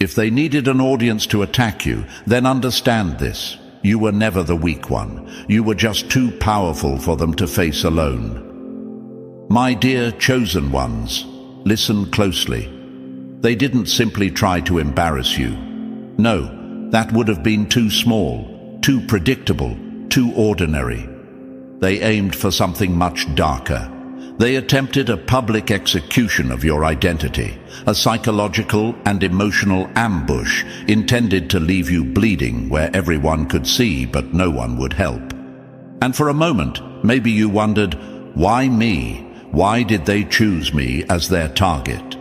If they needed an audience to attack you, then understand this. You were never the weak one. You were just too powerful for them to face alone. My dear chosen ones, listen closely. They didn't simply try to embarrass you. No, that would have been too small, too predictable, too ordinary. They aimed for something much darker. They attempted a public execution of your identity, a psychological and emotional ambush intended to leave you bleeding where everyone could see but no one would help. And for a moment, maybe you wondered, why me? Why did they choose me as their target?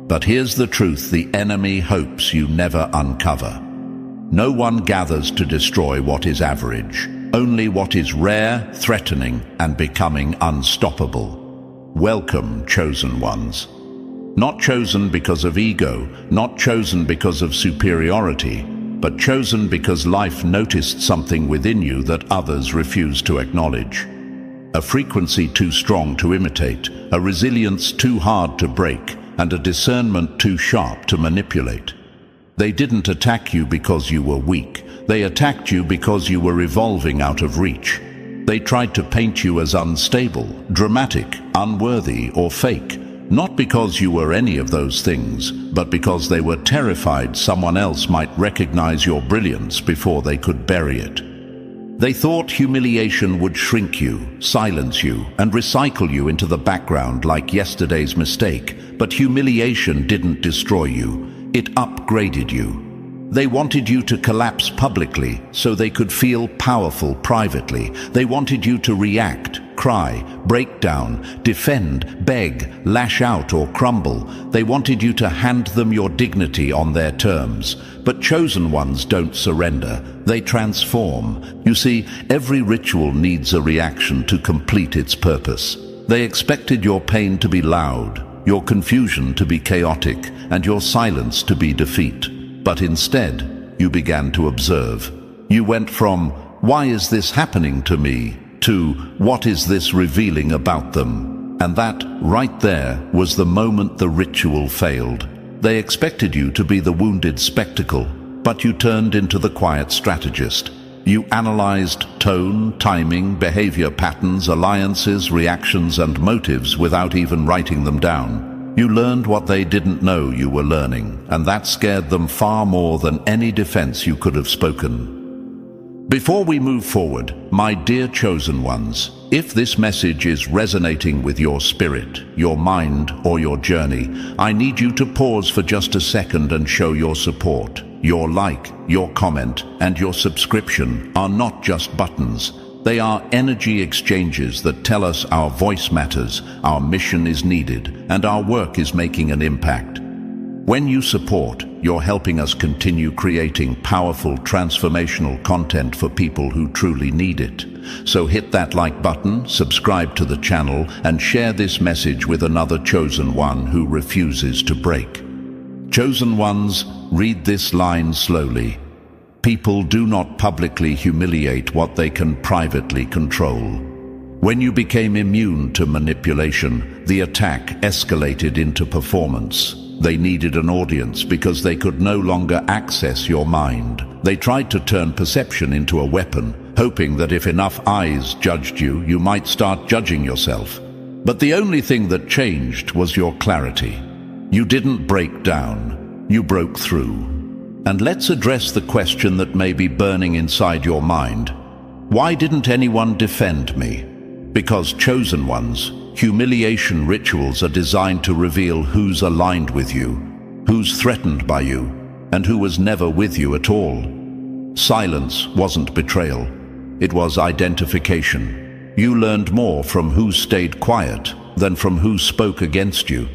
But here's the truth the enemy hopes you never uncover. No one gathers to destroy what is average, only what is rare, threatening, and becoming unstoppable. Welcome, chosen ones. Not chosen because of ego, not chosen because of superiority, but chosen because life noticed something within you that others refuse to acknowledge. A frequency too strong to imitate, a resilience too hard to break, and a discernment too sharp to manipulate. They didn't attack you because you were weak. They attacked you because you were evolving out of reach. They tried to paint you as unstable, dramatic, unworthy, or fake, not because you were any of those things, but because they were terrified someone else might recognize your brilliance before they could bury it. They thought humiliation would shrink you, silence you, and recycle you into the background like yesterday's mistake, but humiliation didn't destroy you, it upgraded you. They wanted you to collapse publicly so they could feel powerful privately. They wanted you to react, cry, break down, defend, beg, lash out, or crumble. They wanted you to hand them your dignity on their terms. But chosen ones don't surrender. They transform. You see, every ritual needs a reaction to complete its purpose. They expected your pain to be loud, your confusion to be chaotic, and your silence to be defeat. But instead, you began to observe. You went from, "Why is this happening to me?" to, "What is this revealing about them?" And that, right there, was the moment the ritual failed. They expected you to be the wounded spectacle, but you turned into the quiet strategist. You analyzed tone, timing, behavior patterns, alliances, reactions, and motives without even writing them down. You learned what they didn't know you were learning, and that scared them far more than any defense you could have spoken. Before we move forward, my dear chosen ones, if this message is resonating with your spirit, your mind, or your journey, I need you to pause for just a second and show your support. Your like, your comment, and your subscription are not just buttons. They are energy exchanges that tell us our voice matters, our mission is needed, and our work is making an impact. When you support, you're helping us continue creating powerful, transformational content for people who truly need it. So hit that like button, subscribe to the channel, and share this message with another chosen one who refuses to break. Chosen ones, read this line slowly. People do not publicly humiliate what they can privately control. When you became immune to manipulation, the attack escalated into performance. They needed an audience because they could no longer access your mind. They tried to turn perception into a weapon, hoping that if enough eyes judged you, you might start judging yourself. But the only thing that changed was your clarity. You didn't break down, you broke through. And let's address the question that may be burning inside your mind. Why didn't anyone defend me? Because chosen ones, humiliation rituals are designed to reveal who's aligned with you, who's threatened by you, and who was never with you at all. Silence wasn't betrayal. It was identification. You learned more from who stayed quiet than from who spoke against you.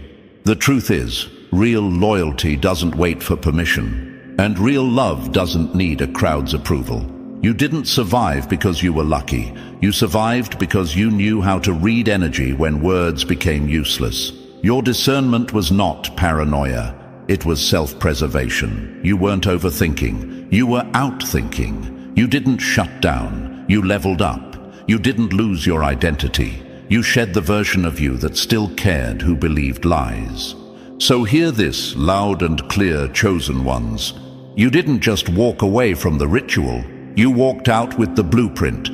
The truth is, real loyalty doesn't wait for permission. And real love doesn't need a crowd's approval. You didn't survive because you were lucky. You survived because you knew how to read energy when words became useless. Your discernment was not paranoia. It was self-preservation. You weren't overthinking. You were outthinking. You didn't shut down. You leveled up. You didn't lose your identity. You shed the version of you that still cared, who believed lies. So hear this loud and clear, chosen ones. You didn't just walk away from the ritual, you walked out with the blueprint.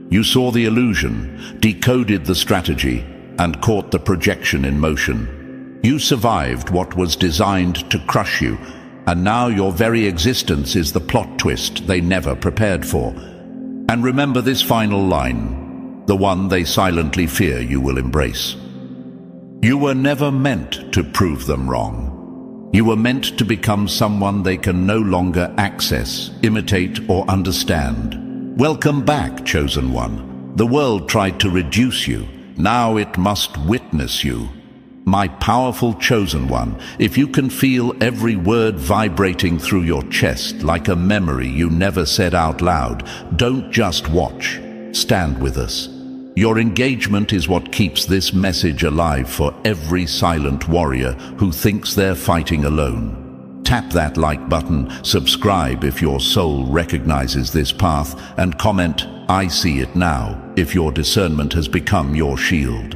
You saw the illusion, decoded the strategy, and caught the projection in motion. You survived what was designed to crush you, and now your very existence is the plot twist they never prepared for. And remember this final line, the one they silently fear you will embrace. You were never meant to prove them wrong. You were meant to become someone they can no longer access, imitate, or understand. Welcome back, chosen one. The world tried to reduce you. Now it must witness you. My powerful chosen one, if you can feel every word vibrating through your chest like a memory you never said out loud, don't just watch. Stand with us. Your engagement is what keeps this message alive for every silent warrior who thinks they're fighting alone. Tap that like button, subscribe if your soul recognizes this path, and comment, "I see it now," if your discernment has become your shield.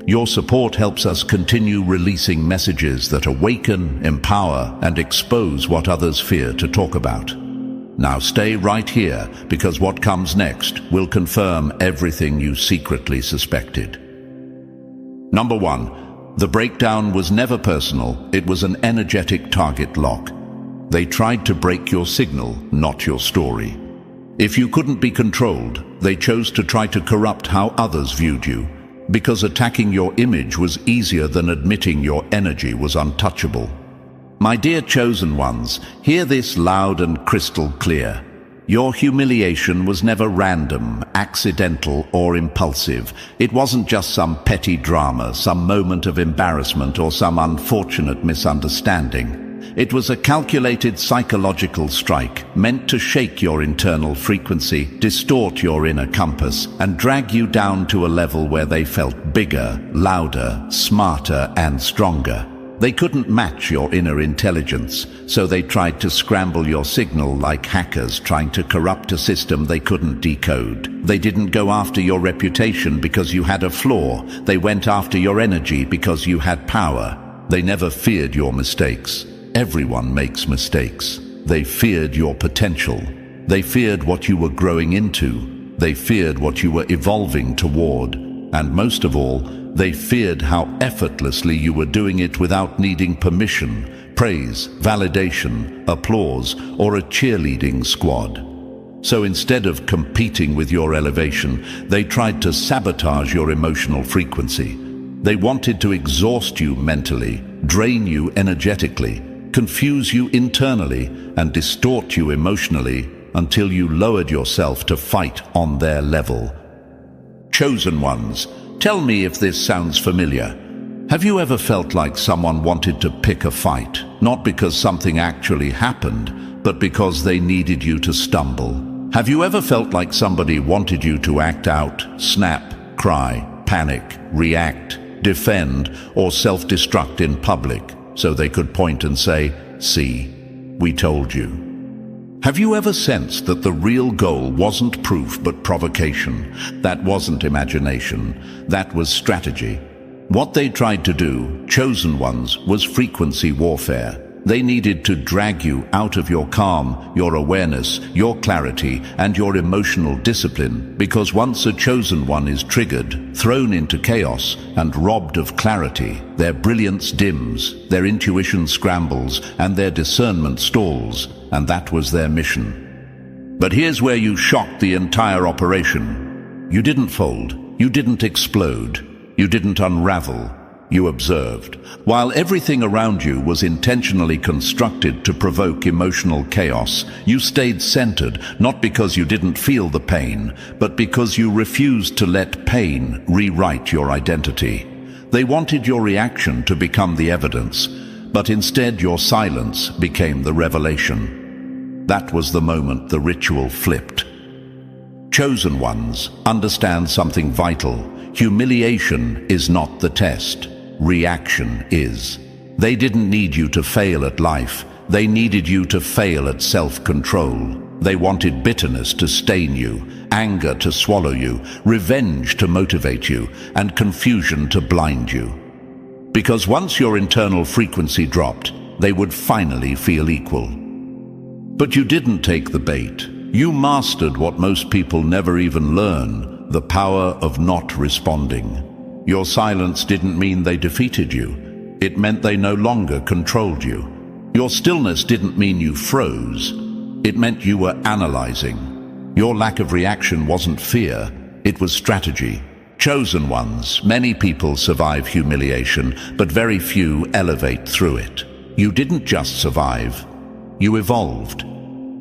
Your support helps us continue releasing messages that awaken, empower, and expose what others fear to talk about. Now stay right here, because what comes next will confirm everything you secretly suspected. Number 1. The breakdown was never personal, it was an energetic target lock. They tried to break your signal, not your story. If you couldn't be controlled, they chose to try to corrupt how others viewed you, because attacking your image was easier than admitting your energy was untouchable. My dear chosen ones, hear this loud and crystal clear. Your humiliation was never random, accidental, or impulsive. It wasn't just some petty drama, some moment of embarrassment, or some unfortunate misunderstanding. It was a calculated psychological strike, meant to shake your internal frequency, distort your inner compass, and drag you down to a level where they felt bigger, louder, smarter, and stronger. They couldn't match your inner intelligence, so they tried to scramble your signal like hackers trying to corrupt a system they couldn't decode. They didn't go after your reputation because you had a flaw. They went after your energy because you had power. They never feared your mistakes. Everyone makes mistakes. They feared your potential. They feared what you were growing into. They feared what you were evolving toward. And most of all, they feared how effortlessly you were doing it without needing permission, praise, validation, applause, or a cheerleading squad. So instead of competing with your elevation, they tried to sabotage your emotional frequency. They wanted to exhaust you mentally, drain you energetically, confuse you internally, and distort you emotionally until you lowered yourself to fight on their level. Chosen ones, tell me if this sounds familiar. Have you ever felt like someone wanted to pick a fight, not because something actually happened, but because they needed you to stumble? Have you ever felt like somebody wanted you to act out, snap, cry, panic, react, defend, or self-destruct in public, so they could point and say, "See, we told you"? Have you ever sensed that the real goal wasn't proof but provocation? That wasn't imagination, that was strategy. What they tried to do, chosen ones, was frequency warfare. They needed to drag you out of your calm, your awareness, your clarity, and your emotional discipline, because once a chosen one is triggered, thrown into chaos, and robbed of clarity, their brilliance dims, their intuition scrambles, and their discernment stalls, and that was their mission. But here's where you shocked the entire operation. You didn't fold, you didn't explode, you didn't unravel. You observed. While everything around you was intentionally constructed to provoke emotional chaos, you stayed centered, not because you didn't feel the pain, but because you refused to let pain rewrite your identity. They wanted your reaction to become the evidence, but instead your silence became the revelation. That was the moment the ritual flipped. Chosen ones, understand something vital. Humiliation is not the test. Reaction is. They didn't need you to fail at life. They needed you to fail at self-control. They wanted bitterness to stain you, anger to swallow you, revenge to motivate you, and confusion to blind you. Because once your internal frequency dropped, they would finally feel equal. But you didn't take the bait. You mastered what most people never even learn, the power of not responding. Your silence didn't mean they defeated you. It meant they no longer controlled you. Your stillness didn't mean you froze. It meant you were analyzing. Your lack of reaction wasn't fear, it was strategy. Chosen ones, many people survive humiliation, but very few elevate through it. You didn't just survive, you evolved.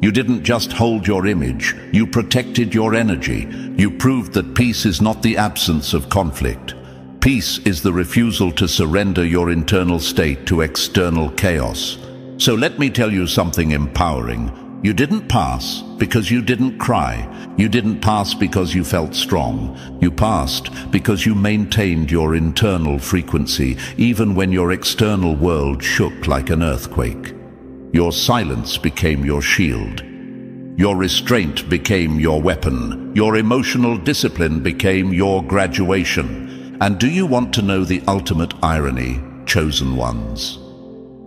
You didn't just hold your image, you protected your energy. You proved that peace is not the absence of conflict. Peace is the refusal to surrender your internal state to external chaos. So let me tell you something empowering. You didn't pass because you didn't cry. You didn't pass because you felt strong. You passed because you maintained your internal frequency, even when your external world shook like an earthquake. Your silence became your shield. Your restraint became your weapon. Your emotional discipline became your graduation. And do you want to know the ultimate irony, chosen ones?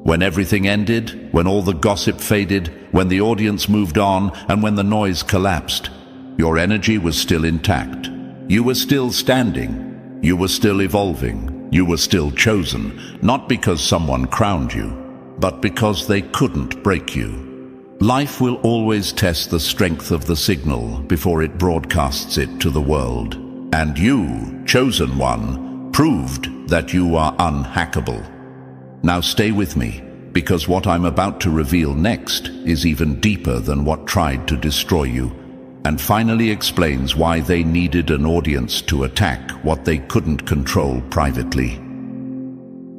When everything ended, when all the gossip faded, when the audience moved on, and when the noise collapsed, your energy was still intact. You were still standing. You were still evolving. You were still chosen, not because someone crowned you, but because they couldn't break you. Life will always test the strength of the signal before it broadcasts it to the world. And you, chosen one, proved that you are unhackable. Now stay with me, because what I'm about to reveal next is even deeper than what tried to destroy you, and finally explains why they needed an audience to attack what they couldn't control privately.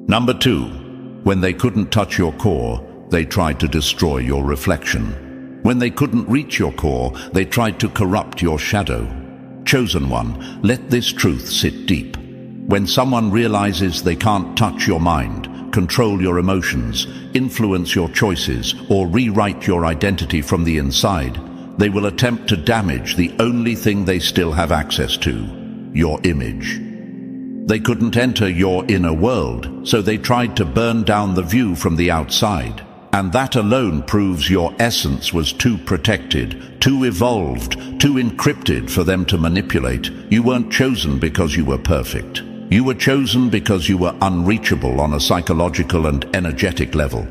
Number 2, when they couldn't touch your core, they tried to destroy your reflection. When they couldn't reach your core, they tried to corrupt your shadow. Chosen one, let this truth sit deep. When someone realizes they can't touch your mind, control your emotions, influence your choices, or rewrite your identity from the inside, they will attempt to damage the only thing they still have access to, your image. They couldn't enter your inner world, so they tried to burn down the view from the outside. And that alone proves your essence was too protected, too evolved, too encrypted for them to manipulate. You weren't chosen because you were perfect. You were chosen because you were unreachable on a psychological and energetic level.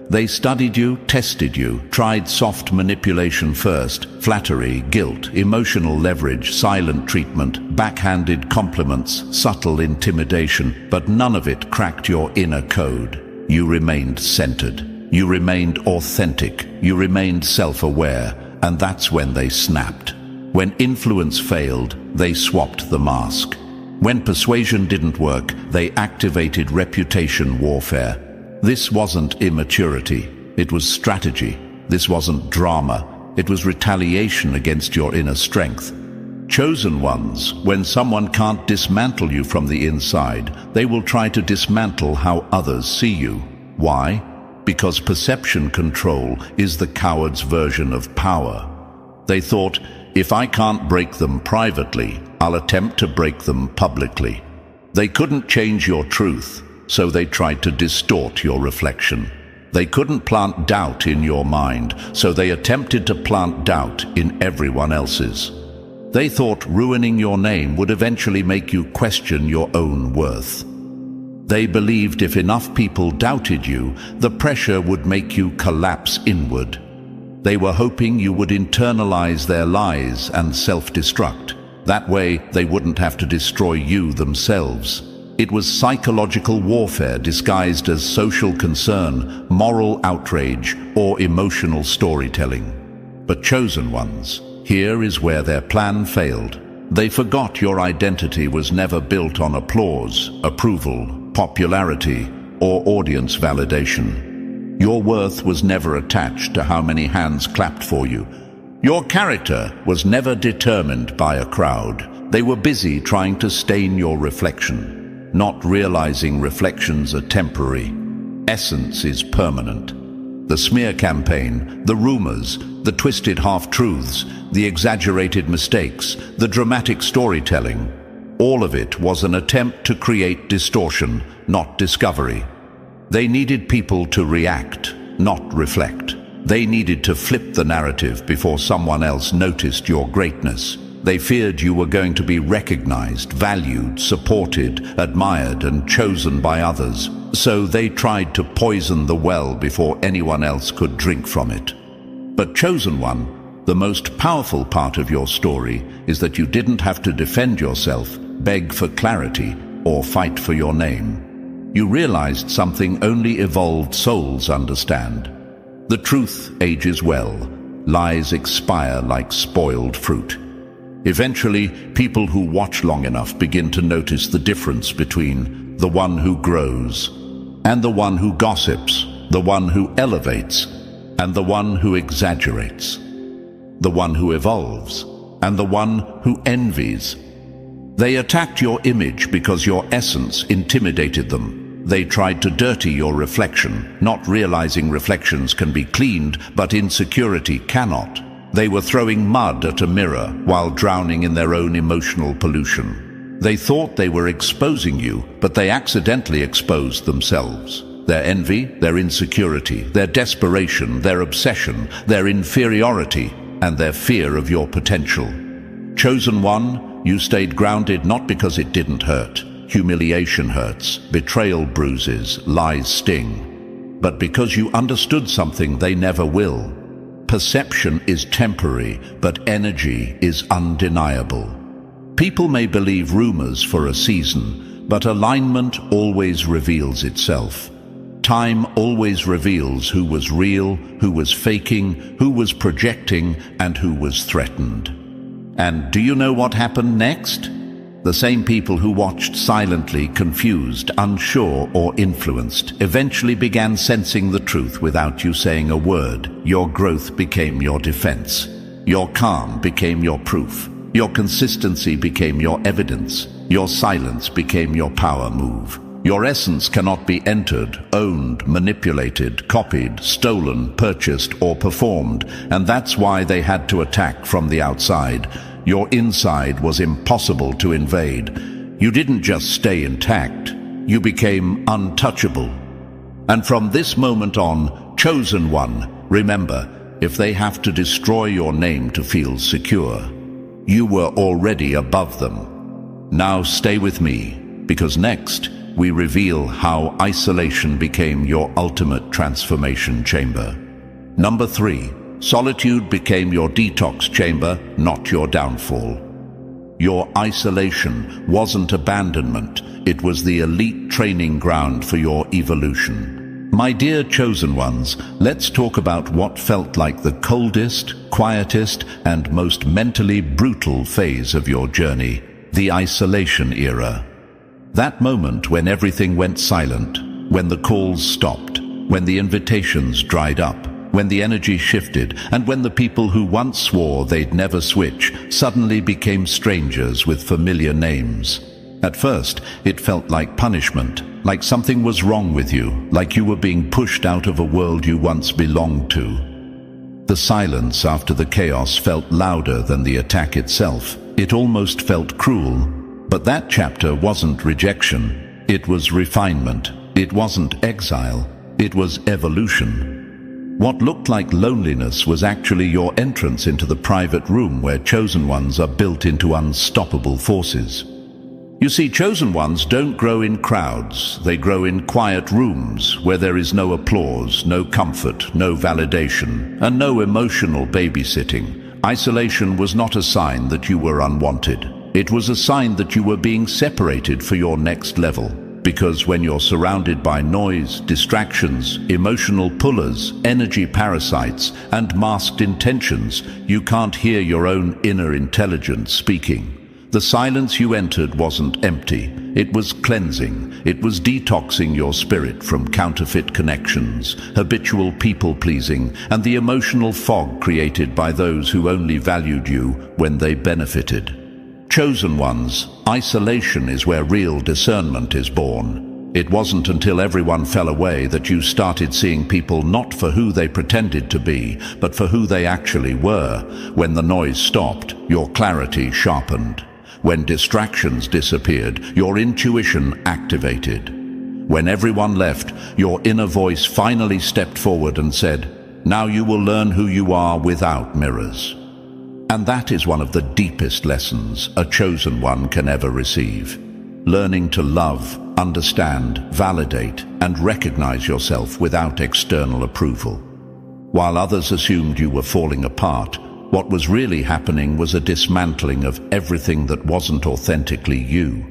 They studied you, tested you, tried soft manipulation first, flattery, guilt, emotional leverage, silent treatment, backhanded compliments, subtle intimidation, but none of it cracked your inner code. You remained centered. You remained authentic. You remained self-aware, and that's when they snapped. When influence failed, they swapped the mask. When persuasion didn't work, they activated reputation warfare. This wasn't immaturity, it was strategy. This wasn't drama, it was retaliation against your inner strength. Chosen ones, when someone can't dismantle you from the inside, they will try to dismantle how others see you. Why? Because perception control is the coward's version of power. They thought, if I can't break them privately, I'll attempt to break them publicly. They couldn't change your truth, so they tried to distort your reflection. They couldn't plant doubt in your mind, so they attempted to plant doubt in everyone else's. They thought ruining your name would eventually make you question your own worth. They believed if enough people doubted you, the pressure would make you collapse inward. They were hoping you would internalize their lies and self-destruct. That way, they wouldn't have to destroy you themselves. It was psychological warfare disguised as social concern, moral outrage, or emotional storytelling. But chosen ones, here is where their plan failed. They forgot your identity was never built on applause, approval, popularity, or audience validation. Your worth was never attached to how many hands clapped for you. Your character was never determined by a crowd. They were busy trying to stain your reflection, not realizing reflections are temporary. Essence is permanent. The smear campaign, the rumors, the twisted half-truths, the exaggerated mistakes, the dramatic storytelling, All of it was an attempt to create distortion, not discovery. They needed people to react, not reflect. They needed to flip the narrative before someone else noticed your greatness. They feared you were going to be recognized, valued, supported, admired, and chosen by others. So they tried to poison the well before anyone else could drink from it. But chosen one, the most powerful part of your story is that you didn't have to defend yourself, beg for clarity, or fight for your name. You realized something only evolved souls understand. The truth ages well. Lies expire like spoiled fruit. Eventually, people who watch long enough begin to notice the difference between the one who grows and the one who gossips, the one who elevates and the one who exaggerates, the one who evolves and the one who envies. They attacked your image because your essence intimidated them. They tried to dirty your reflection, not realizing reflections can be cleaned, but insecurity cannot. They were throwing mud at a mirror while drowning in their own emotional pollution. They thought they were exposing you, but they accidentally exposed themselves. Their envy, their insecurity, their desperation, their obsession, their inferiority, and their fear of your potential. Chosen one, you stayed grounded not because it didn't hurt. Humiliation hurts, betrayal bruises, lies sting. But because you understood something they never will. Perception is temporary, but energy is undeniable. People may believe rumors for a season, but alignment always reveals itself. Time always reveals who was real, who was faking, who was projecting, and who was threatened. And do you know what happened next? The same people who watched silently, confused, unsure, or influenced, eventually began sensing the truth without you saying a word. Your growth became your defense. Your calm became your proof. Your consistency became your evidence. Your silence became your power move. Your essence cannot be entered, owned, manipulated, copied, stolen, purchased, or performed, and that's why they had to attack from the outside. Your inside was impossible to invade. You didn't just stay intact, you became untouchable. And from this moment on, chosen one, remember, if they have to destroy your name to feel secure, you were already above them. Now stay with me, because next, we reveal how isolation became your ultimate transformation chamber. Number 3. Solitude became your detox chamber, not your downfall. Your isolation wasn't abandonment, it was the elite training ground for your evolution. My dear chosen ones, let's talk about what felt like the coldest, quietest, and most mentally brutal phase of your journey, the isolation era. That moment when everything went silent, when the calls stopped, when the invitations dried up, when the energy shifted, and when the people who once swore they'd never switch suddenly became strangers with familiar names. At first, it felt like punishment, like something was wrong with you, like you were being pushed out of a world you once belonged to. The silence after the chaos felt louder than the attack itself. It almost felt cruel. But that chapter wasn't rejection. It was refinement. It wasn't exile. It was evolution. What looked like loneliness was actually your entrance into the private room where chosen ones are built into unstoppable forces. You see, chosen ones don't grow in crowds. They grow in quiet rooms where there is no applause, no comfort, no validation, and no emotional babysitting. Isolation was not a sign that you were unwanted. It was a sign that you were being separated for your next level. Because when you're surrounded by noise, distractions, emotional pullers, energy parasites, and masked intentions, you can't hear your own inner intelligence speaking. The silence you entered wasn't empty. It was cleansing. It was detoxing your spirit from counterfeit connections, habitual people-pleasing, and the emotional fog created by those who only valued you when they benefited. Chosen ones, isolation is where real discernment is born. It wasn't until everyone fell away that you started seeing people not for who they pretended to be, but for who they actually were. When the noise stopped, your clarity sharpened. When distractions disappeared, your intuition activated. When everyone left, your inner voice finally stepped forward and said, "Now you will learn who you are without mirrors." And that is one of the deepest lessons a chosen one can ever receive. Learning to love, understand, validate, and recognize yourself without external approval. While others assumed you were falling apart, what was really happening was a dismantling of everything that wasn't authentically you.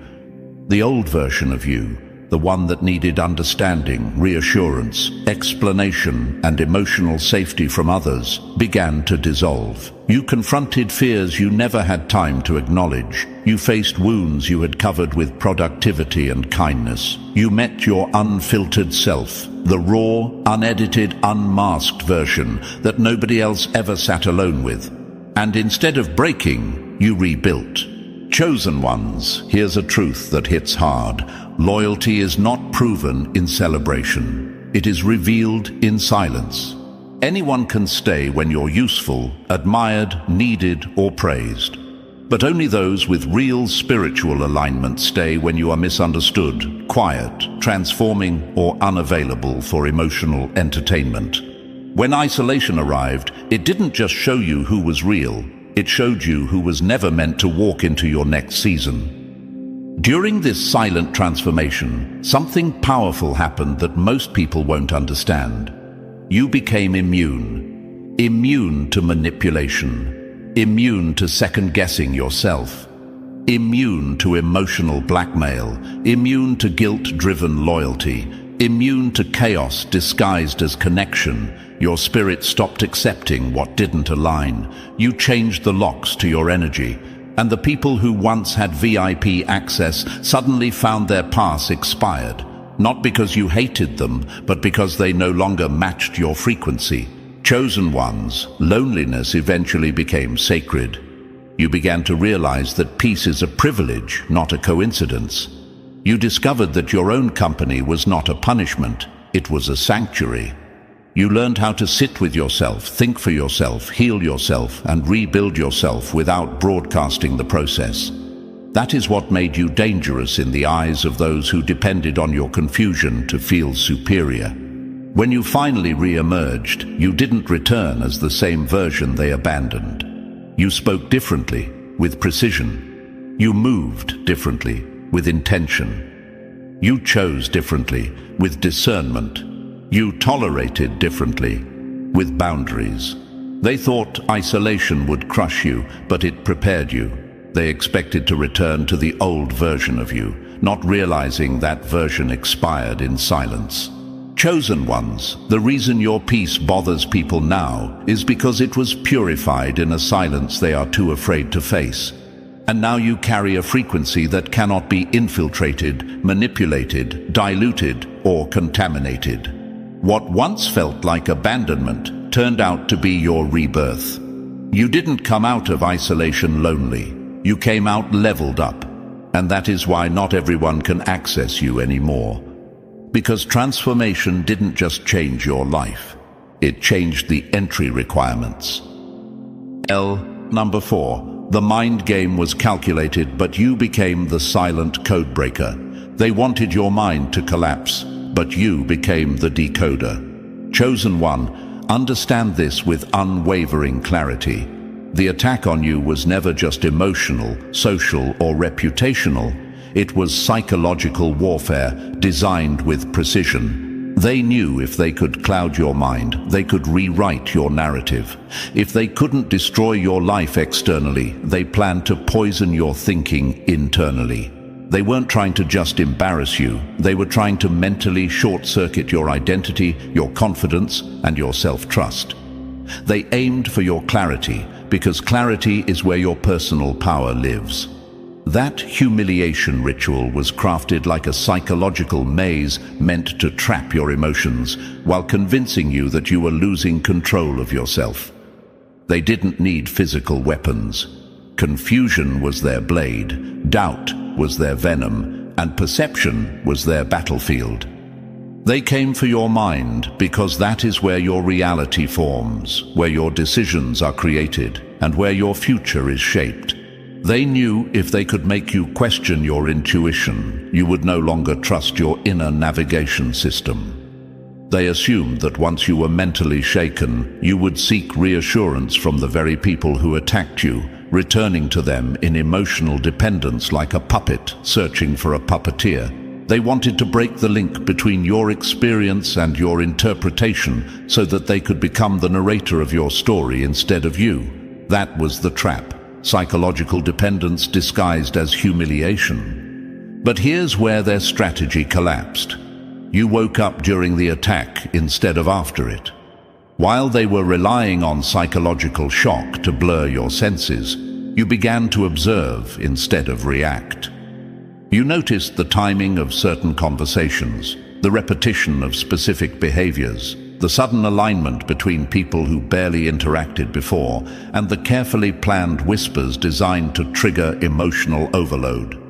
The old version of you, the one that needed understanding, reassurance, explanation, and emotional safety from others, began to dissolve. You confronted fears you never had time to acknowledge. You faced wounds you had covered with productivity and kindness. You met your unfiltered self, the raw, unedited, unmasked version that nobody else ever sat alone with. And instead of breaking, you rebuilt. Chosen ones, here's a truth that hits hard. Loyalty is not proven in celebration. It is revealed in silence. Anyone can stay when you're useful, admired, needed, or praised. But only those with real spiritual alignment stay when you are misunderstood, quiet, transforming, or unavailable for emotional entertainment. When isolation arrived, it didn't just show you who was real, it showed you who was never meant to walk into your next season. During this silent transformation, something powerful happened that most people won't understand. You became immune. Immune to manipulation. Immune to second-guessing yourself. Immune to emotional blackmail. Immune to guilt-driven loyalty. Immune to chaos disguised as connection. Your spirit stopped accepting what didn't align. You changed the locks to your energy. And the people who once had VIP access suddenly found their pass expired. Not because you hated them, but because they no longer matched your frequency. Chosen ones, loneliness eventually became sacred. You began to realize that peace is a privilege, not a coincidence. You discovered that your own company was not a punishment, it was a sanctuary. You learned how to sit with yourself, think for yourself, heal yourself, and rebuild yourself without broadcasting the process. That is what made you dangerous in the eyes of those who depended on your confusion to feel superior. When you finally re-emerged, you didn't return as the same version they abandoned. You spoke differently, with precision. You moved differently, with intention. You chose differently, with discernment. You tolerated differently, with boundaries. They thought isolation would crush you, but it prepared you. They expected to return to the old version of you, not realizing that version expired in silence. Chosen ones, the reason your peace bothers people now is because it was purified in a silence they are too afraid to face. And now you carry a frequency that cannot be infiltrated, manipulated, diluted, or contaminated. What once felt like abandonment turned out to be your rebirth. You didn't come out of isolation lonely. You came out leveled up. And that is why not everyone can access you anymore. Because transformation didn't just change your life. It changed the entry requirements. Number 4. The mind game was calculated, but you became the silent codebreaker. They wanted your mind to collapse, but you became the decoder. Chosen one, understand this with unwavering clarity. The attack on you was never just emotional, social, or reputational. It was psychological warfare designed with precision. They knew if they could cloud your mind, they could rewrite your narrative. If they couldn't destroy your life externally, they planned to poison your thinking internally. They weren't trying to just embarrass you. They were trying to mentally short-circuit your identity, your confidence, and your self-trust. They aimed for your clarity, because clarity is where your personal power lives. That humiliation ritual was crafted like a psychological maze meant to trap your emotions, while convincing you that you were losing control of yourself. They didn't need physical weapons. Confusion was their blade, doubt was their venom, and perception was their battlefield. They came for your mind because that is where your reality forms, where your decisions are created, and where your future is shaped. They knew if they could make you question your intuition, you would no longer trust your inner navigation system. They assumed that once you were mentally shaken, you would seek reassurance from the very people who attacked you, returning to them in emotional dependence like a puppet searching for a puppeteer. They wanted to break the link between your experience and your interpretation so that they could become the narrator of your story instead of you. That was the trap. Psychological dependence disguised as humiliation. But here's where their strategy collapsed. You woke up during the attack instead of after it. While they were relying on psychological shock to blur your senses, you began to observe instead of react. You noticed the timing of certain conversations, the repetition of specific behaviors, the sudden alignment between people who barely interacted before, and the carefully planned whispers designed to trigger emotional overload.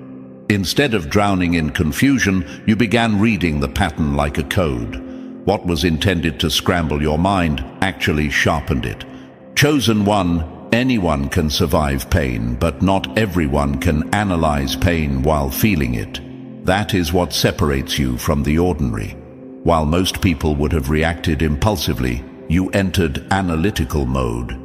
Instead of drowning in confusion, you began reading the pattern like a code. What was intended to scramble your mind actually sharpened it. Chosen one, anyone can survive pain, but not everyone can analyze pain while feeling it. That is what separates you from the ordinary. While most people would have reacted impulsively, you entered analytical mode.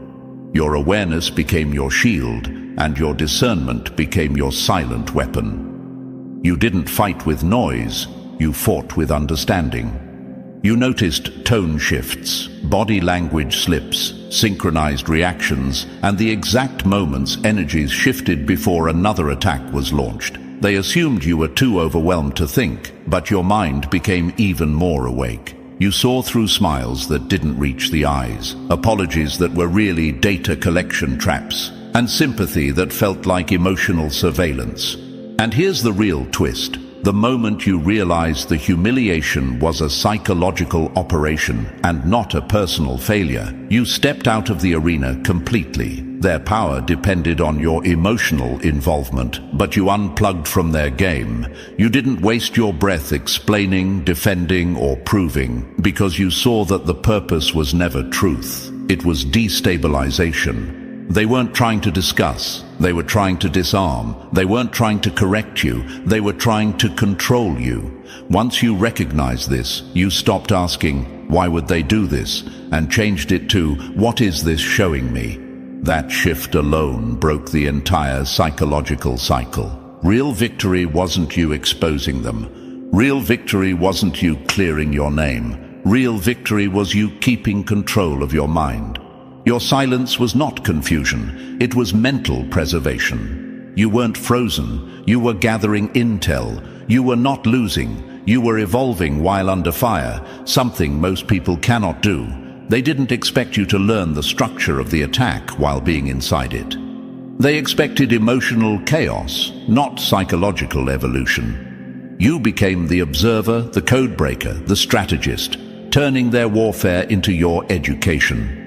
Your awareness became your shield, and your discernment became your silent weapon. You didn't fight with noise, you fought with understanding. You noticed tone shifts, body language slips, synchronized reactions, and the exact moments energies shifted before another attack was launched. They assumed you were too overwhelmed to think, but your mind became even more awake. You saw through smiles that didn't reach the eyes, apologies that were really data collection traps, and sympathy that felt like emotional surveillance. And here's the real twist. The moment you realized the humiliation was a psychological operation and not a personal failure, you stepped out of the arena completely. Their power depended on your emotional involvement, but you unplugged from their game. You didn't waste your breath explaining, defending, or proving, because you saw that the purpose was never truth. It was destabilization. They weren't trying to discuss, they were trying to disarm. They weren't trying to correct you, they were trying to control you. Once you recognized this, you stopped asking, why would they do this? And changed it to, what is this showing me? That shift alone broke the entire psychological cycle. Real victory wasn't you exposing them. Real victory wasn't you clearing your name. Real victory was you keeping control of your mind. Your silence was not confusion, it was mental preservation. You weren't frozen, you were gathering intel. You were not losing, you were evolving while under fire, something most people cannot do. They didn't expect you to learn the structure of the attack while being inside it. They expected emotional chaos, not psychological evolution. You became the observer, the codebreaker, the strategist, turning their warfare into your education.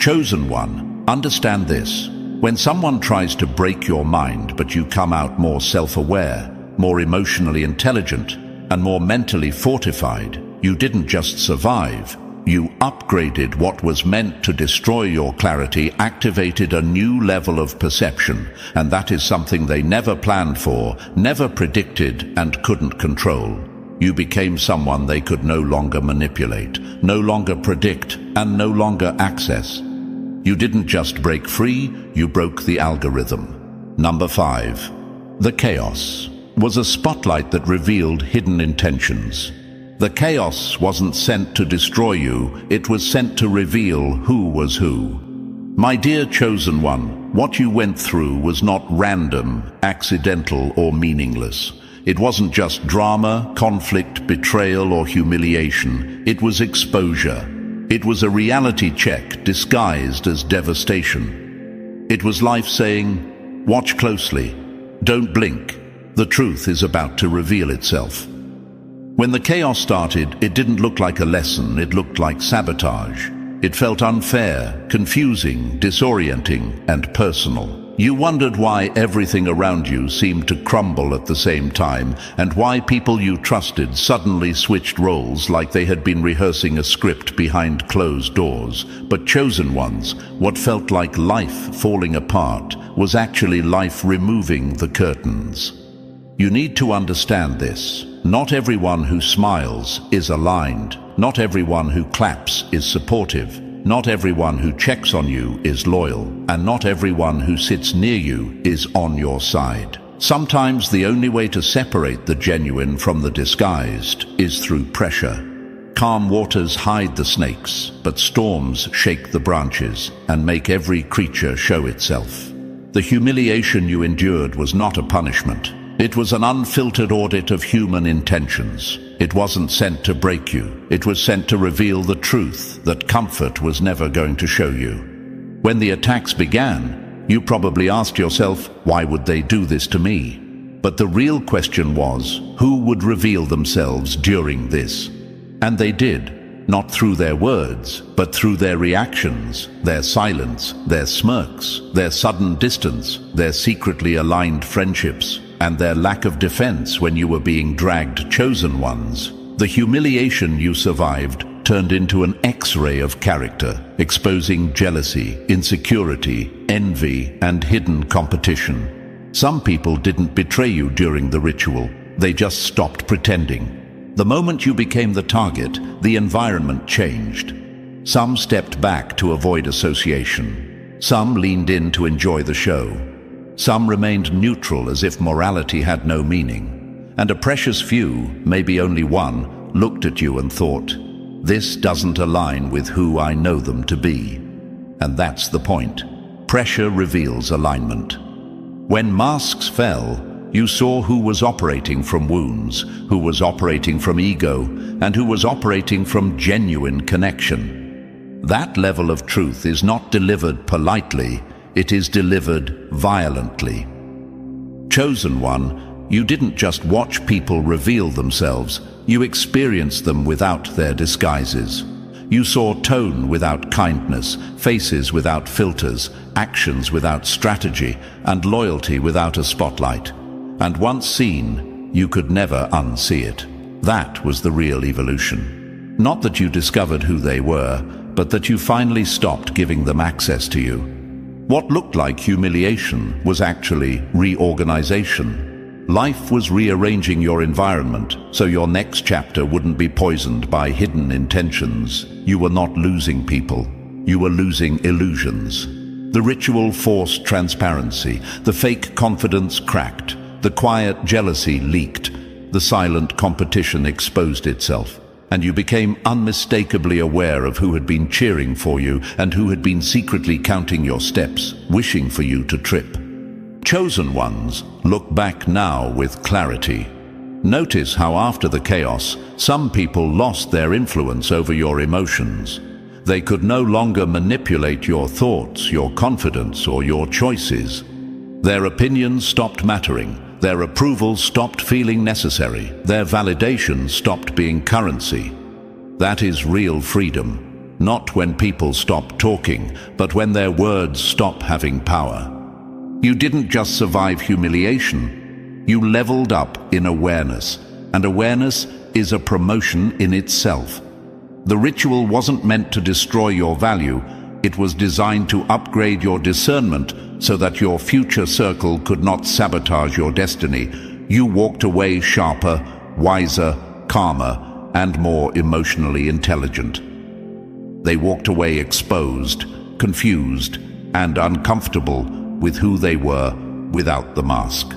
Chosen one, understand this. When someone tries to break your mind but you come out more self-aware, more emotionally intelligent, and more mentally fortified, you didn't just survive. You upgraded what was meant to destroy your clarity, activated a new level of perception, and that is something they never planned for, never predicted, and couldn't control. You became someone they could no longer manipulate, no longer predict, and no longer access. You didn't just break free, you broke the algorithm. Number 5. The chaos was a spotlight that revealed hidden intentions. The chaos wasn't sent to destroy you, it was sent to reveal who was who. My dear chosen one, what you went through was not random, accidental, or meaningless. It wasn't just drama, conflict, betrayal, or humiliation. It was exposure. It was a reality check disguised as devastation. It was life saying, watch closely, don't blink. The truth is about to reveal itself. When the chaos started, it didn't look like a lesson, it looked like sabotage. It felt unfair, confusing, disorienting, and personal. You wondered why everything around you seemed to crumble at the same time, and why people you trusted suddenly switched roles like they had been rehearsing a script behind closed doors. But chosen ones, what felt like life falling apart was actually life removing the curtains. You need to understand this. Not everyone who smiles is aligned. Not everyone who claps is supportive. Not everyone who checks on you is loyal. And not everyone who sits near you is on your side. Sometimes the only way to separate the genuine from the disguised is through pressure. Calm waters hide the snakes, but storms shake the branches and make every creature show itself. The humiliation you endured was not a punishment. It was an unfiltered audit of human intentions. It wasn't sent to break you. It was sent to reveal the truth that comfort was never going to show you. When the attacks began, you probably asked yourself, why would they do this to me? But the real question was, who would reveal themselves during this? And they did, not through their words, but through their reactions, their silence, their smirks, their sudden distance, their secretly aligned friendships, and their lack of defense when you were being dragged chosen ones. The humiliation you survived turned into an X-ray of character, exposing jealousy, insecurity, envy, and hidden competition. Some people didn't betray you during the ritual. They just stopped pretending. The moment you became the target, the environment changed. Some stepped back to avoid association. Some leaned in to enjoy the show. Some remained neutral as if morality had no meaning. And a precious few, maybe only one, looked at you and thought, this doesn't align with who I know them to be. And that's the point. Pressure reveals alignment. When masks fell, you saw who was operating from wounds, who was operating from ego, and who was operating from genuine connection. That level of truth is not delivered politely, it is delivered violently. Chosen one, you didn't just watch people reveal themselves, you experienced them without their disguises. You saw tone without kindness, faces without filters, actions without strategy, and loyalty without a spotlight. And once seen, you could never unsee it. That was the real evolution. Not that you discovered who they were, but that you finally stopped giving them access to you. What looked like humiliation was actually reorganization. Life was rearranging your environment so your next chapter wouldn't be poisoned by hidden intentions. You were not losing people. You were losing illusions. The ritual forced transparency. The fake confidence cracked. The quiet jealousy leaked. The silent competition exposed itself. And you became unmistakably aware of who had been cheering for you and who had been secretly counting your steps, wishing for you to trip. Chosen ones, look back now with clarity. Notice how after the chaos, some people lost their influence over your emotions. They could no longer manipulate your thoughts, your confidence, or your choices. Their opinions stopped mattering. Their approval stopped feeling necessary. Their validation stopped being currency. That is real freedom. Not when people stop talking, but when their words stop having power. You didn't just survive humiliation. You leveled up in awareness. And awareness is a promotion in itself. The ritual wasn't meant to destroy your value. It was designed to upgrade your discernment so that your future circle could not sabotage your destiny. You walked away sharper, wiser, calmer, and more emotionally intelligent. They walked away exposed, confused, and uncomfortable with who they were without the mask.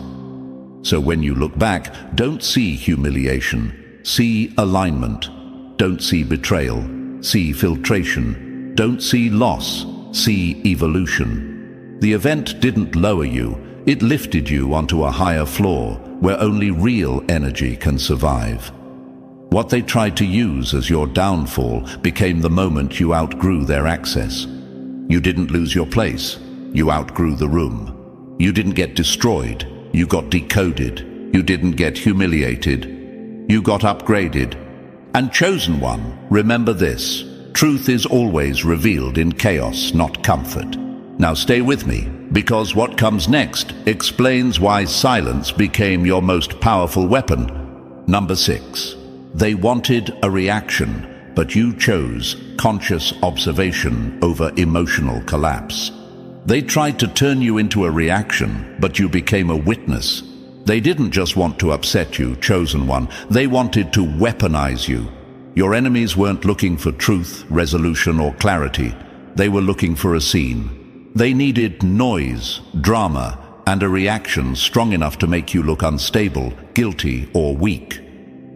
So when you look back, don't see humiliation, see alignment. Don't see betrayal, see filtration. Don't see loss, see evolution. The event didn't lower you, it lifted you onto a higher floor where only real energy can survive. What they tried to use as your downfall became the moment you outgrew their access. You didn't lose your place, you outgrew the room. You didn't get destroyed, you got decoded. You didn't get humiliated, you got upgraded. And chosen one, remember this. Truth is always revealed in chaos, not comfort. Now stay with me, because what comes next explains why silence became your most powerful weapon. Number 6. They wanted a reaction, but you chose conscious observation over emotional collapse. They tried to turn you into a reaction, but you became a witness. They didn't just want to upset you, chosen one. They wanted to weaponize you. Your enemies weren't looking for truth, resolution, or clarity. They were looking for a scene. They needed noise, drama, and a reaction strong enough to make you look unstable, guilty, or weak.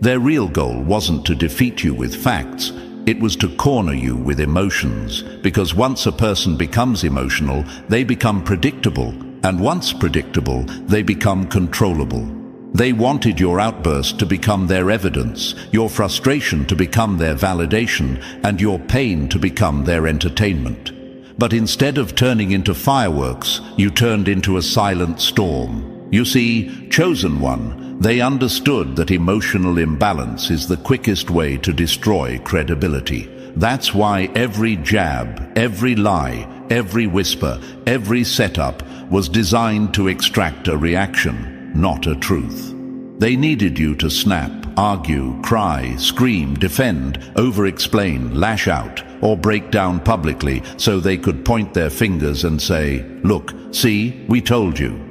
Their real goal wasn't to defeat you with facts. It was to corner you with emotions, because once a person becomes emotional, they become predictable, and once predictable, they become controllable. They wanted your outburst to become their evidence, your frustration to become their validation, and your pain to become their entertainment. But instead of turning into fireworks, you turned into a silent storm. You see, chosen one, they understood that emotional imbalance is the quickest way to destroy credibility. That's why every jab, every lie, every whisper, every setup was designed to extract a reaction, not a truth. They needed you to snap, argue, cry, scream, defend, over-explain, lash out, or break down publicly so they could point their fingers and say, "Look, see, we told you."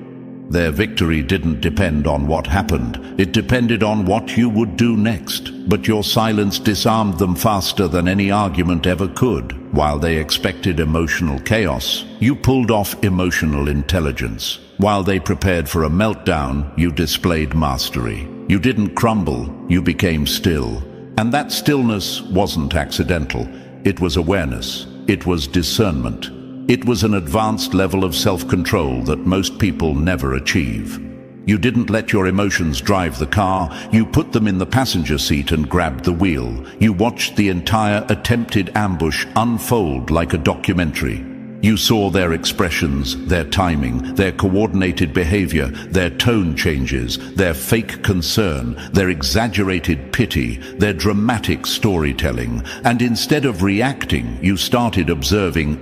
Their victory didn't depend on what happened. It depended on what you would do next. But your silence disarmed them faster than any argument ever could. While they expected emotional chaos, you pulled off emotional intelligence. While they prepared for a meltdown, you displayed mastery. You didn't crumble, you became still. And that stillness wasn't accidental. It was awareness. It was discernment. It was an advanced level of self-control that most people never achieve. You didn't let your emotions drive the car. You put them in the passenger seat and grabbed the wheel. You watched the entire attempted ambush unfold like a documentary. You saw their expressions, their timing, their coordinated behavior, their tone changes, their fake concern, their exaggerated pity, their dramatic storytelling. And instead of reacting, you started observing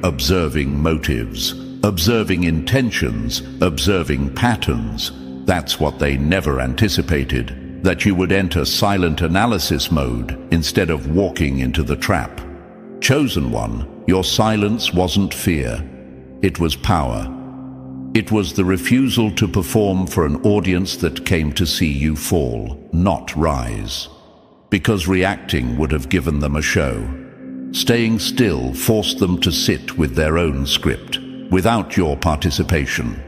motives, observing intentions, observing patterns. That's what they never anticipated, that you would enter silent analysis mode instead of walking into the trap. Chosen one, your silence wasn't fear. It was power. It was the refusal to perform for an audience that came to see you fall, not rise. Because reacting would have given them a show. Staying still forced them to sit with their own script, without your participation.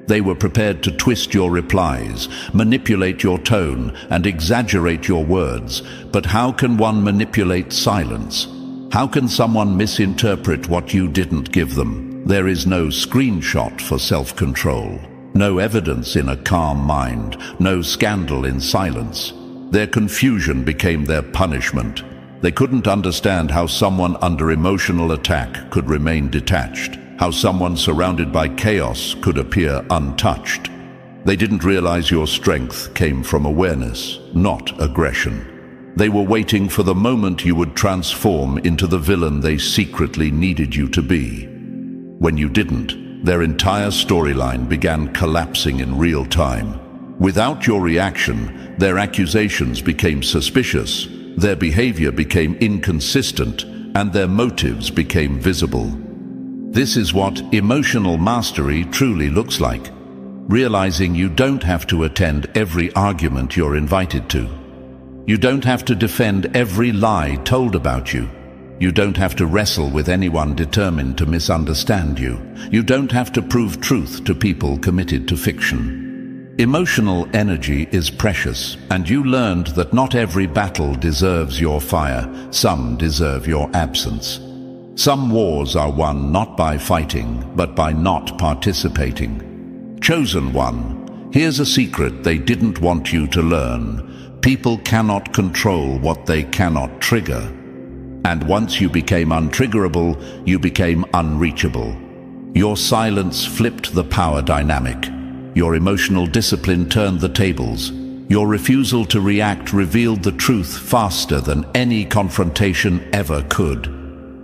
They were prepared to twist your replies, manipulate your tone, and exaggerate your words. But how can one manipulate silence? How can someone misinterpret what you didn't give them? There is no screenshot for self-control, no evidence in a calm mind, no scandal in silence. Their confusion became their punishment. They couldn't understand how someone under emotional attack could remain detached, how someone surrounded by chaos could appear untouched. They didn't realize your strength came from awareness, not aggression. They were waiting for the moment you would transform into the villain they secretly needed you to be. When you didn't, their entire storyline began collapsing in real time. Without your reaction, their accusations became suspicious, their behavior became inconsistent, and their motives became visible. This is what emotional mastery truly looks like. Realizing you don't have to attend every argument you're invited to. You don't have to defend every lie told about you. You don't have to wrestle with anyone determined to misunderstand you. You don't have to prove truth to people committed to fiction. Emotional energy is precious, and you learned that not every battle deserves your fire. Some deserve your absence. Some wars are won not by fighting, but by not participating. Chosen one, here's a secret they didn't want you to learn. People cannot control what they cannot trigger. And once you became untriggerable, you became unreachable. Your silence flipped the power dynamic. Your emotional discipline turned the tables. Your refusal to react revealed the truth faster than any confrontation ever could.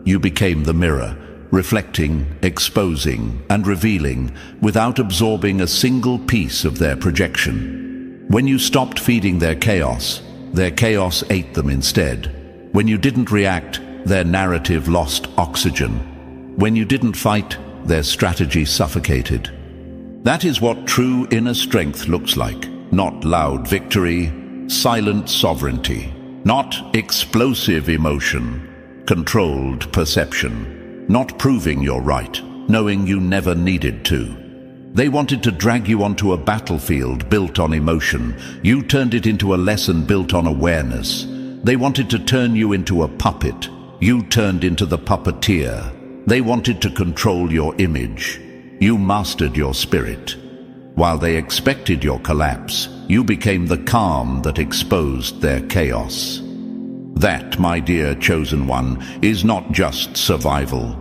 You became the mirror, reflecting, exposing, and revealing without absorbing a single piece of their projection. When you stopped feeding their chaos ate them instead. When you didn't react, their narrative lost oxygen. When you didn't fight, their strategy suffocated. That is what true inner strength looks like. Not loud victory, silent sovereignty. Not explosive emotion, controlled perception. Not proving you're right, knowing you never needed to. They wanted to drag you onto a battlefield built on emotion. You turned it into a lesson built on awareness. They wanted to turn you into a puppet. You turned into the puppeteer. They wanted to control your image. You mastered your spirit. While they expected your collapse, you became the calm that exposed their chaos. That, my dear chosen one, is not just survival.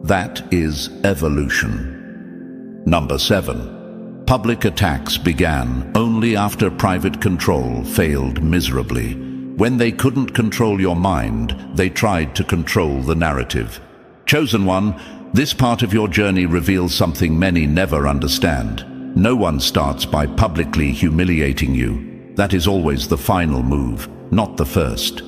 That is evolution. Number 7. Public attacks began only after private control failed miserably. When they couldn't control your mind, they tried to control the narrative. Chosen one, this part of your journey reveals something many never understand. No one starts by publicly humiliating you. That is always the final move, not the first.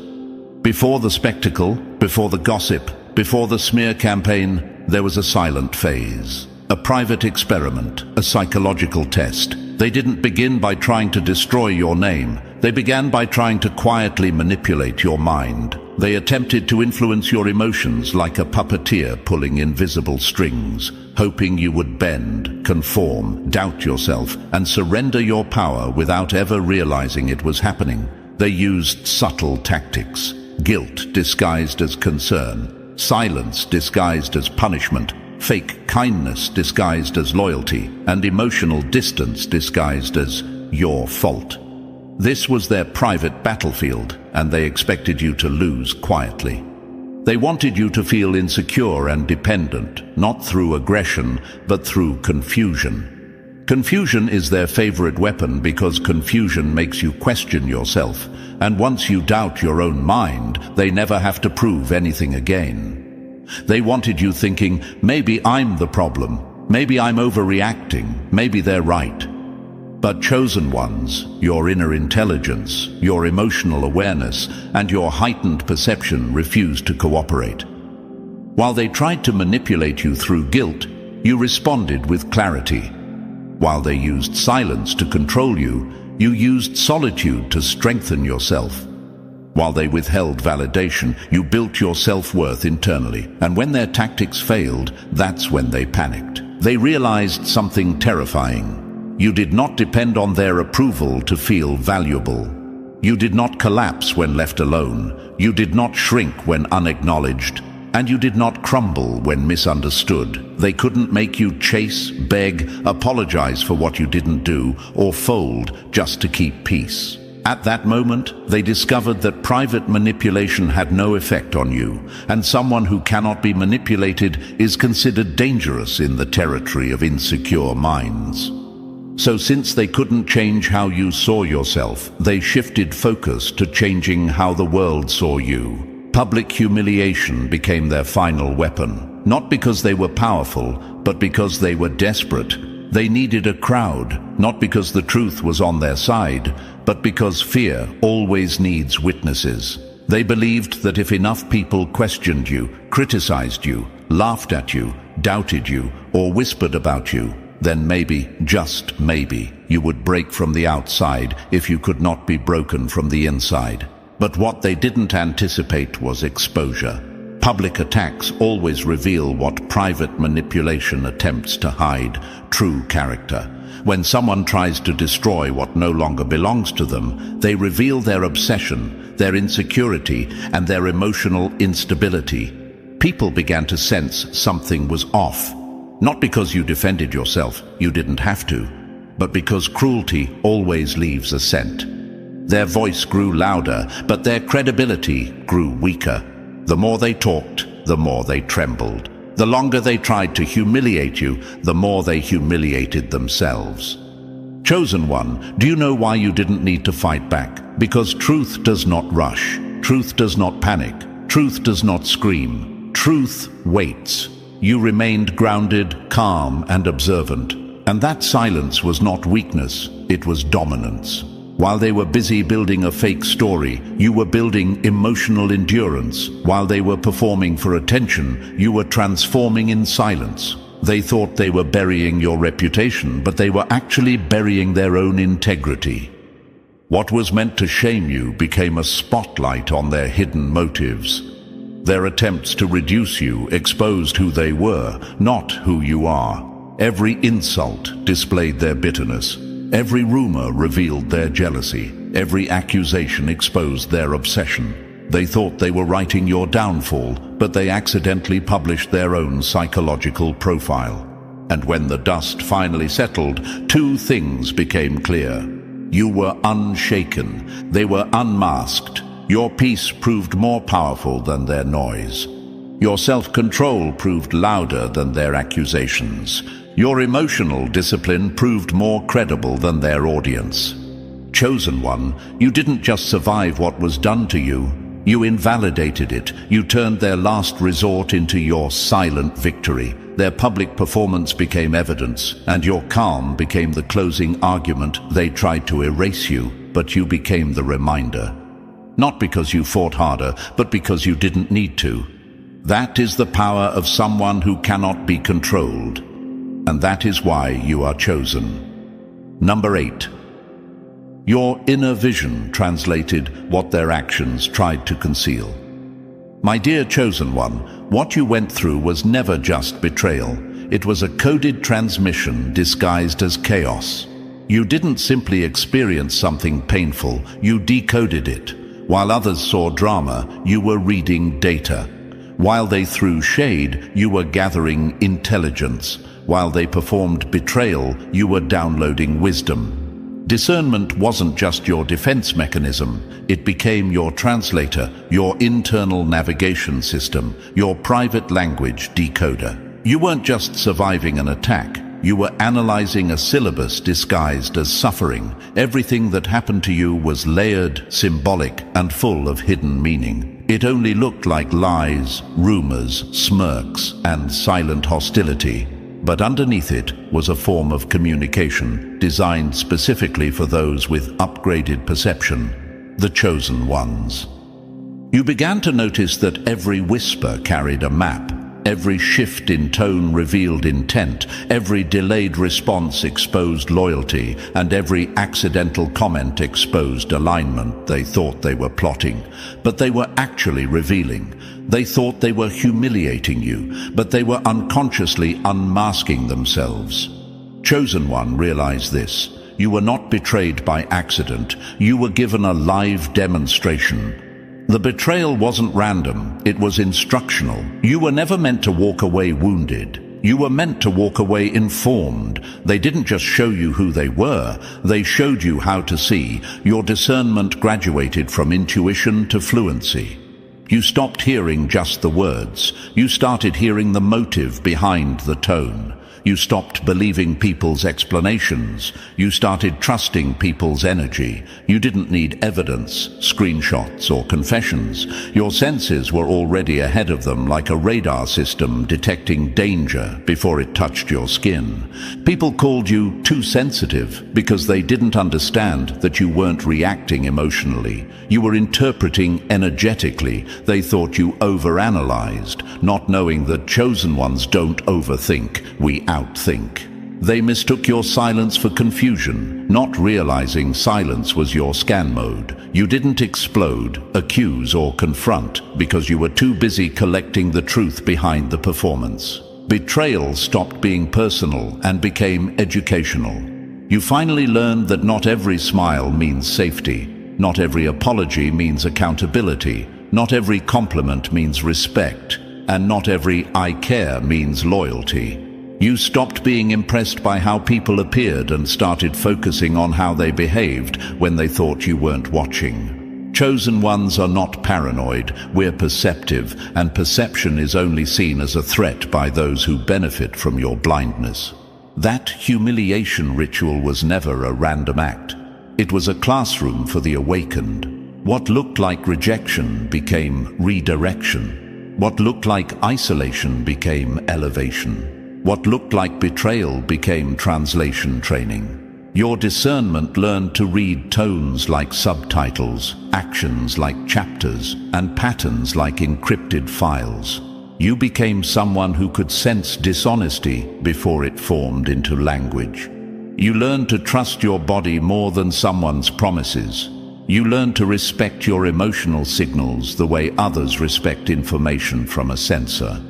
Before the spectacle, before the gossip, before the smear campaign, there was a silent phase. A private experiment, a psychological test. They didn't begin by trying to destroy your name. They began by trying to quietly manipulate your mind. They attempted to influence your emotions like a puppeteer pulling invisible strings, hoping you would bend, conform, doubt yourself, and surrender your power without ever realizing it was happening. They used subtle tactics. Guilt disguised as concern, silence disguised as punishment, fake kindness disguised as loyalty, and emotional distance disguised as your fault. This was their private battlefield, and they expected you to lose quietly. They wanted you to feel insecure and dependent, not through aggression, but through confusion. Confusion is their favorite weapon because confusion makes you question yourself, and once you doubt your own mind, they never have to prove anything again. They wanted you thinking, maybe I'm the problem, maybe I'm overreacting, maybe they're right. But chosen ones, your inner intelligence, your emotional awareness, and your heightened perception refused to cooperate. While they tried to manipulate you through guilt, you responded with clarity. While they used silence to control you, you used solitude to strengthen yourself. While they withheld validation, you built your self-worth internally, and when their tactics failed, that's when they panicked. They realized something terrifying. You did not depend on their approval to feel valuable. You did not collapse when left alone. You did not shrink when unacknowledged. And you did not crumble when misunderstood. They couldn't make you chase, beg, apologize for what you didn't do, or fold just to keep peace. At that moment, they discovered that private manipulation had no effect on you, and someone who cannot be manipulated is considered dangerous in the territory of insecure minds. So since they couldn't change how you saw yourself, they shifted focus to changing how the world saw you. Public humiliation became their final weapon, not because they were powerful, but because they were desperate. They needed a crowd, not because the truth was on their side, but because fear always needs witnesses. They believed that if enough people questioned you, criticized you, laughed at you, doubted you, or whispered about you, then maybe, just maybe, you would break from the outside if you could not be broken from the inside. But what they didn't anticipate was exposure. Public attacks always reveal what private manipulation attempts to hide: true character. When someone tries to destroy what no longer belongs to them, they reveal their obsession, their insecurity, and their emotional instability. People began to sense something was off. Not because you defended yourself, you didn't have to, but because cruelty always leaves a scent. Their voice grew louder, but their credibility grew weaker. The more they talked, the more they trembled. The longer they tried to humiliate you, the more they humiliated themselves. Chosen one, do you know why you didn't need to fight back? Because truth does not rush. Truth does not panic. Truth does not scream. Truth waits. You remained grounded, calm, and observant. And that silence was not weakness, it was dominance. While they were busy building a fake story, you were building emotional endurance. While they were performing for attention, you were transforming in silence. They thought they were burying your reputation, but they were actually burying their own integrity. What was meant to shame you became a spotlight on their hidden motives. Their attempts to reduce you exposed who they were, not who you are. Every insult displayed their bitterness. Every rumor revealed their jealousy. Every accusation exposed their obsession. They thought they were writing your downfall, but they accidentally published their own psychological profile. And when the dust finally settled, two things became clear. You were unshaken. They were unmasked. Your peace proved more powerful than their noise. Your self-control proved louder than their accusations. Your emotional discipline proved more credible than their audience. Chosen one, you didn't just survive what was done to you. You invalidated it. You turned their last resort into your silent victory. Their public performance became evidence, and your calm became the closing argument. They tried to erase you, but you became the reminder. Not because you fought harder, but because you didn't need to. That is the power of someone who cannot be controlled. And that is why you are chosen. Number 8. Your inner vision translated what their actions tried to conceal. My dear chosen one, what you went through was never just betrayal. It was a coded transmission disguised as chaos. You didn't simply experience something painful, you decoded it. While others saw drama, you were reading data. While they threw shade, you were gathering intelligence. While they performed betrayal, you were downloading wisdom. Discernment wasn't just your defense mechanism. It became your translator, your internal navigation system, your private language decoder. You weren't just surviving an attack. You were analyzing a syllabus disguised as suffering. Everything that happened to you was layered, symbolic, and full of hidden meaning. It only looked like lies, rumors, smirks, and silent hostility. But underneath it was a form of communication designed specifically for those with upgraded perception, the chosen ones. You began to notice that every whisper carried a map. Every shift in tone revealed intent, every delayed response exposed loyalty, and every accidental comment exposed alignment. They thought they were plotting, but they were actually revealing. They thought they were humiliating you, but they were unconsciously unmasking themselves. Chosen one, realize this. You were not betrayed by accident. You were given a live demonstration. The betrayal wasn't random, it was instructional. You were never meant to walk away wounded. You were meant to walk away informed. They didn't just show you who they were, they showed you how to see. Your discernment graduated from intuition to fluency. You stopped hearing just the words. You started hearing the motive behind the tone. You stopped believing people's explanations. You started trusting people's energy. You didn't need evidence, screenshots, or confessions. Your senses were already ahead of them, like a radar system detecting danger before it touched your skin. People called you too sensitive because they didn't understand that you weren't reacting emotionally. You were interpreting energetically. They thought you overanalyzed, not knowing that chosen ones don't overthink. We outthink. They mistook your silence for confusion, not realizing silence was your scan mode. You didn't explode, accuse, or confront because you were too busy collecting the truth behind the performance. Betrayal stopped being personal and became educational. You finally learned that not every smile means safety, not every apology means accountability, not every compliment means respect, and not every I care means loyalty. You stopped being impressed by how people appeared and started focusing on how they behaved when they thought you weren't watching. Chosen ones are not paranoid, we're perceptive, and perception is only seen as a threat by those who benefit from your blindness. That humiliation ritual was never a random act. It was a classroom for the awakened. What looked like rejection became redirection. What looked like isolation became elevation. What looked like betrayal became translation training. Your discernment learned to read tones like subtitles, actions like chapters, and patterns like encrypted files. You became someone who could sense dishonesty before it formed into language. You learned to trust your body more than someone's promises. You learned to respect your emotional signals the way others respect information from a sensor.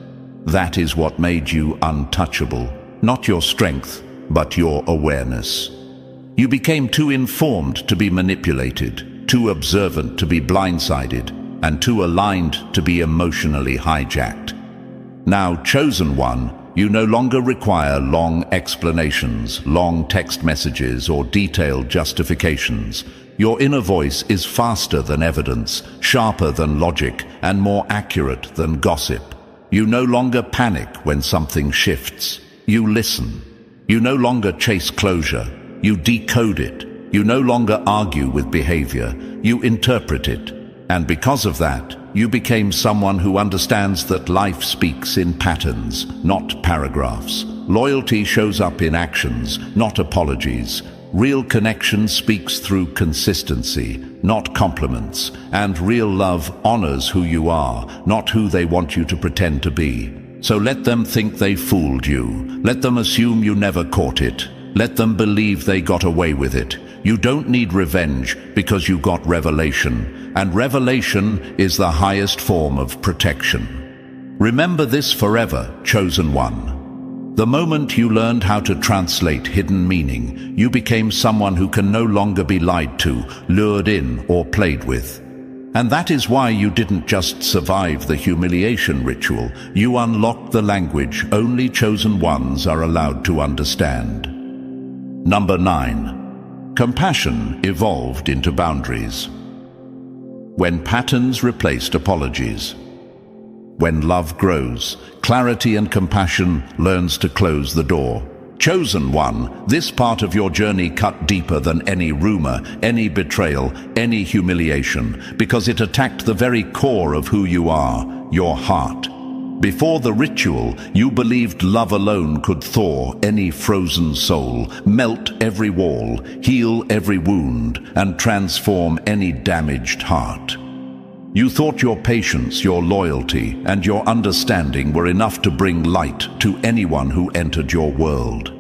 That is what made you untouchable, not your strength, but your awareness. You became too informed to be manipulated, too observant to be blindsided, and too aligned to be emotionally hijacked. Now, chosen one, you no longer require long explanations, long text messages, or detailed justifications. Your inner voice is faster than evidence, sharper than logic, and more accurate than gossip. You no longer panic when something shifts. You listen. You no longer chase closure. You decode it. You no longer argue with behavior. You interpret it. And because of that, you became someone who understands that life speaks in patterns, not paragraphs. Loyalty shows up in actions, not apologies. Real connection speaks through consistency, not compliments. And real love honors who you are, not who they want you to pretend to be. So let them think they fooled you. Let them assume you never caught it. Let them believe they got away with it. You don't need revenge because you got revelation. And revelation is the highest form of protection. Remember this forever, chosen one. The moment you learned how to translate hidden meaning, you became someone who can no longer be lied to, lured in, or played with. And that is why you didn't just survive the humiliation ritual. You unlocked the language only chosen ones are allowed to understand. Number 9. Compassion evolved into boundaries. When patterns replaced apologies. When love grows, clarity and compassion learns to close the door. Chosen one, this part of your journey cut deeper than any rumor, any betrayal, any humiliation, because it attacked the very core of who you are, your heart. Before the ritual, you believed love alone could thaw any frozen soul, melt every wall, heal every wound, and transform any damaged heart. You thought your patience, your loyalty, and your understanding were enough to bring light to anyone who entered your world.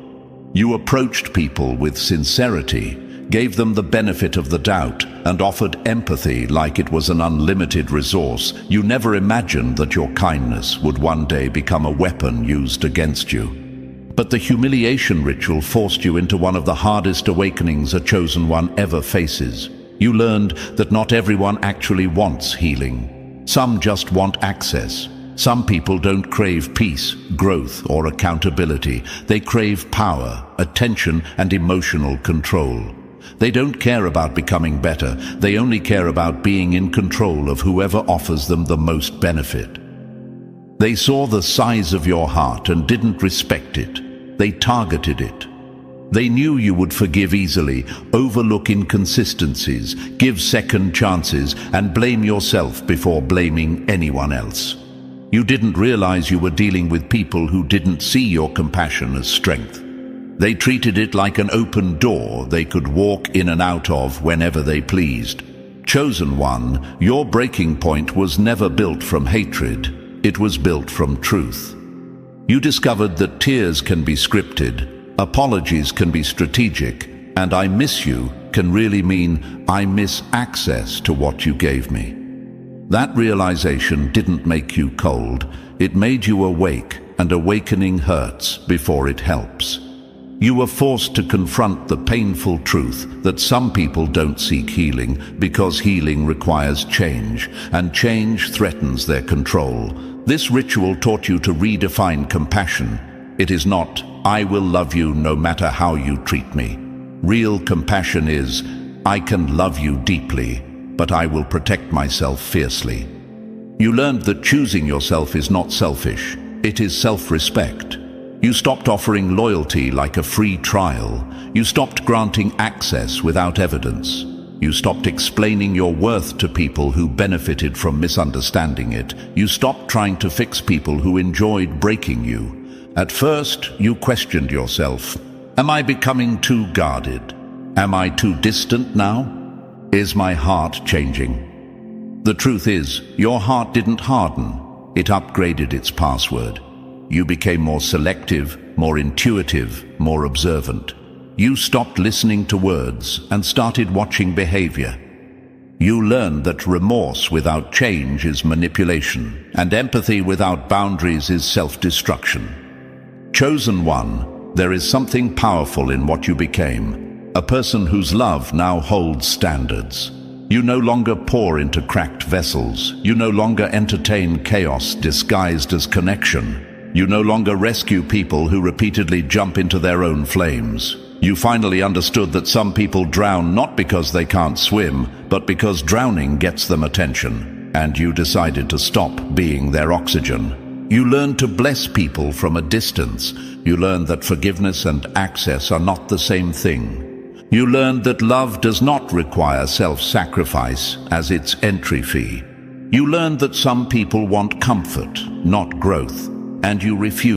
You approached people with sincerity, gave them the benefit of the doubt, and offered empathy like it was an unlimited resource. You never imagined that your kindness would one day become a weapon used against you. But the humiliation ritual forced you into one of the hardest awakenings a chosen one ever faces. You learned that not everyone actually wants healing. Some just want access. Some people don't crave peace, growth, or accountability. They crave power, attention, and emotional control. They don't care about becoming better. They only care about being in control of whoever offers them the most benefit. They saw the size of your heart and didn't respect it. They targeted it. They knew you would forgive easily, overlook inconsistencies, give second chances, and blame yourself before blaming anyone else. You didn't realize you were dealing with people who didn't see your compassion as strength. They treated it like an open door they could walk in and out of whenever they pleased. Chosen one, your breaking point was never built from hatred. It was built from truth. You discovered that tears can be scripted, apologies can be strategic, and I miss you can really mean I miss access to what you gave me. That realization didn't make you cold. It made you awake, and awakening hurts before it helps. You were forced to confront the painful truth that some people don't seek healing because healing requires change, and change threatens their control. This ritual taught you to redefine compassion. It is not, I will love you no matter how you treat me. Real compassion is, I can love you deeply, but I will protect myself fiercely. You learned that choosing yourself is not selfish. It is self-respect. You stopped offering loyalty like a free trial. You stopped granting access without evidence. You stopped explaining your worth to people who benefited from misunderstanding it. You stopped trying to fix people who enjoyed breaking you. At first, you questioned yourself. Am I becoming too guarded? Am I too distant now? Is my heart changing? The truth is, your heart didn't harden. It upgraded its password. You became more selective, more intuitive, more observant. You stopped listening to words and started watching behavior. You learned that remorse without change is manipulation, and empathy without boundaries is self-destruction. Chosen one, there is something powerful in what you became, a person whose love now holds standards. You no longer pour into cracked vessels. You no longer entertain chaos disguised as connection. You no longer rescue people who repeatedly jump into their own flames. You finally understood that some people drown not because they can't swim, but because drowning gets them attention. And you decided to stop being their oxygen. You learned to bless people from a distance. You learned that forgiveness and access are not the same thing. You learned that love does not require self-sacrifice as its entry fee. You learned that some people want comfort, not growth, and you refused